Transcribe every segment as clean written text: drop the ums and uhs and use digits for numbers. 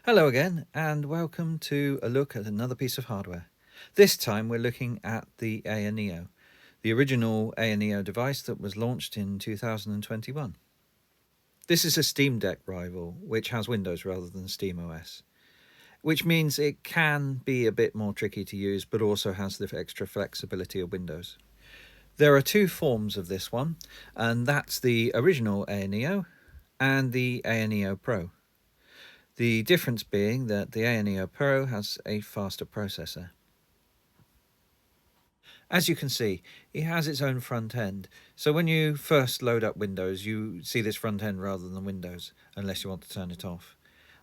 Hello again, and welcome to a look at another piece of hardware. This time we're looking at the AyaNeo, the original AyaNeo device that was launched in 2021. This is a Steam Deck rival, which has Windows rather than SteamOS, which means it can be a bit more tricky to use, but also has the extra flexibility of Windows. There are two forms of this one, and that's the original AyaNeo and the AyaNeo Pro. The difference being that the AyaNeo Pro has a faster processor. As you can see, it has its own front end, so when you first load up Windows you see this front end rather than Windows, unless you want to turn it off.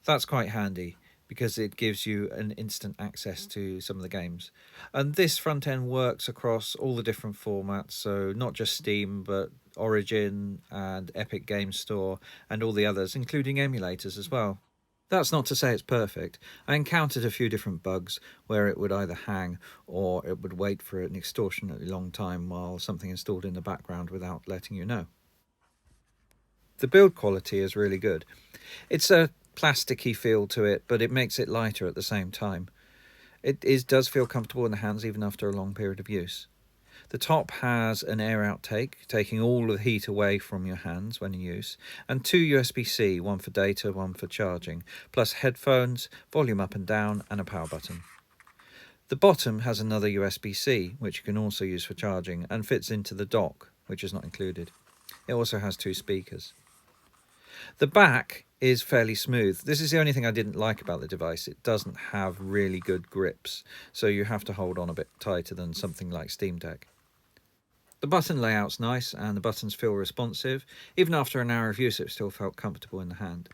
That's quite handy because it gives you an instant access to some of the games. And this front end works across all the different formats, so not just Steam but Origin and Epic Games Store and all the others, including emulators as well. That's not to say it's perfect. I encountered a few different bugs where it would either hang or it would wait for an extortionately long time while something installed in the background without letting you know. The build quality is really good. It's a plasticky feel to it, but it makes it lighter at the same time. Does feel comfortable in the hands even after a long period of use. The top has an air outtake, taking all the heat away from your hands when in use, and two USB-C, one for data, one for charging, plus headphones, volume up and down, and a power button. The bottom has another USB-C, which you can also use for charging, and fits into the dock, which is not included. It also has two speakers. The back is fairly smooth. This is the only thing I didn't like about the device. It doesn't have really good grips, so you have to hold on a bit tighter than something like Steam Deck. The button layout's nice and the buttons feel responsive. Even after an hour of use it still felt comfortable in the hand.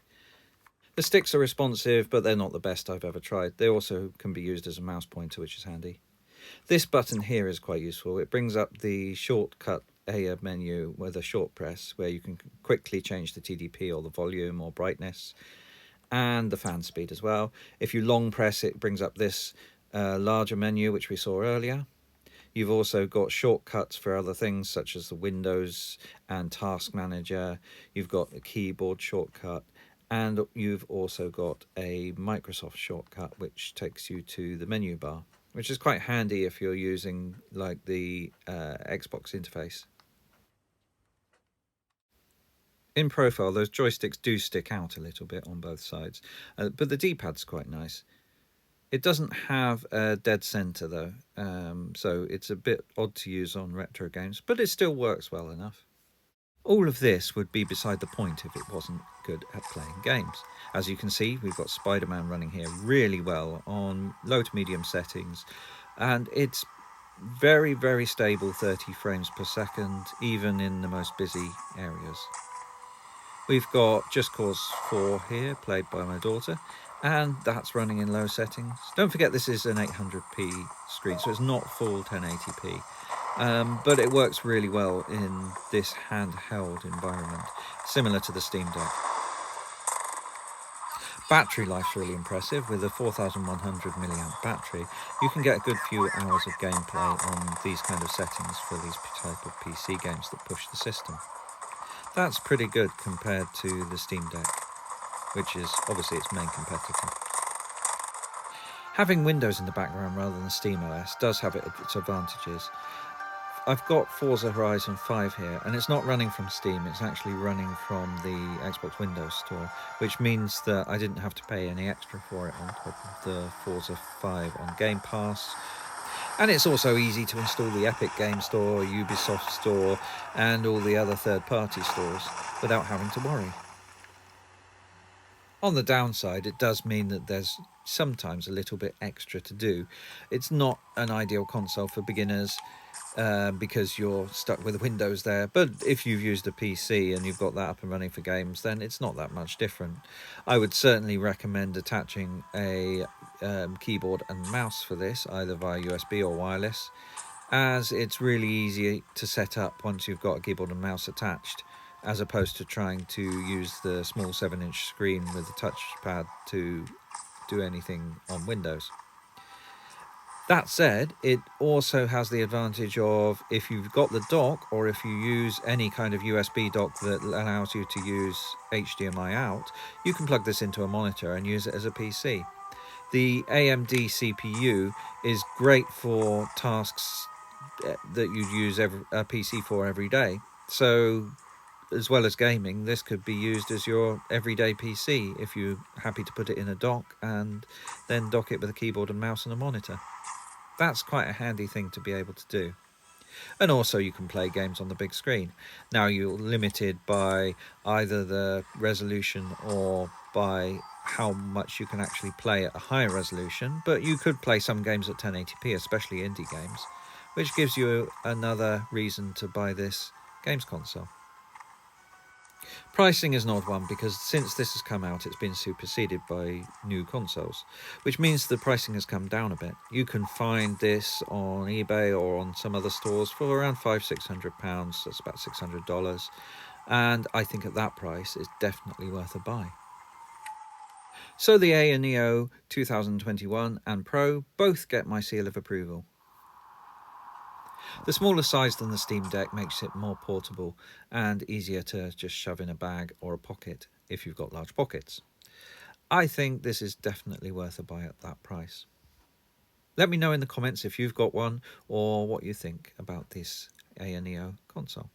The sticks are responsive, but they're not the best I've ever tried. They also can be used as a mouse pointer, which is handy. This button here is quite useful. It brings up the shortcut Aya menu with a short press where you can quickly change the TDP or the volume or brightness, and the fan speed as well. If you long press it brings up this larger menu which we saw earlier. You've also got shortcuts for other things such as the Windows and Task Manager. You've got the keyboard shortcut, and you've also got a Microsoft shortcut which takes you to the menu bar, which is quite handy if you're using like the Xbox interface. In profile, those joysticks do stick out a little bit on both sides, but the D-pad's quite nice. It doesn't have a dead center though, so it's a bit odd to use on retro games, but it still works well enough. All of this would be beside the point if it wasn't good at playing games. As you can see, we've got Spider-Man running here really well on low to medium settings, and it's very, very stable 30 frames per second, even in the most busy areas. We've got Just Cause 4 here, played by my daughter, and that's running in low settings. Don't forget this is an 800p screen, so it's not full 1080p, but it works really well in this handheld environment, similar to the Steam Deck. Battery life's really impressive. With a 4100 milliamp battery, you can get a good few hours of gameplay on these kind of settings for these type of PC games that push the system. That's pretty good compared to the Steam Deck, which is obviously its main competitor. Having Windows in the background rather than SteamOS does have its advantages. I've got Forza Horizon 5 here, and it's not running from Steam, it's actually running from the Xbox Windows Store, which means that I didn't have to pay any extra for it on top of the Forza 5 on Game Pass. And it's also easy to install the Epic Games Store, Ubisoft Store, and all the other third-party stores without having to worry. On the downside, it does mean that there's sometimes a little bit extra to do. It's not an ideal console for beginners because you're stuck with Windows there, but if you've used a PC and you've got that up and running for games, then it's not that much different. I would certainly recommend attaching a keyboard and mouse for this, either via USB or wireless, as it's really easy to set up once you've got a keyboard and mouse attached, as opposed to trying to use the small 7-inch screen with the touchpad to do anything on Windows. That said, it also has the advantage of if you've got the dock or if you use any kind of USB dock that allows you to use HDMI out, you can plug this into a monitor and use it as a PC. The AMD CPU is great for tasks that you'd use a PC for every day. So, as well as gaming, this could be used as your everyday PC if you're happy to put it in a dock and then dock it with a keyboard and mouse and a monitor. That's quite a handy thing to be able to do. And also you can play games on the big screen. Now you're limited by either the resolution or by how much you can actually play at a higher resolution, but you could play some games at 1080p, especially indie games, which gives you another reason to buy this games console. Pricing is an odd one because since this has come out, it's been superseded by new consoles, which means the pricing has come down a bit. You can find this on eBay or on some other stores for around £500-600. That's about $600. And I think at that price, it's definitely worth a buy. So the AyaNeo 2021 and Pro both get my seal of approval. The smaller size than the Steam Deck makes it more portable and easier to just shove in a bag or a pocket if you've got large pockets. I think this is definitely worth a buy at that price. Let me know in the comments if you've got one or what you think about this AyaNeo console.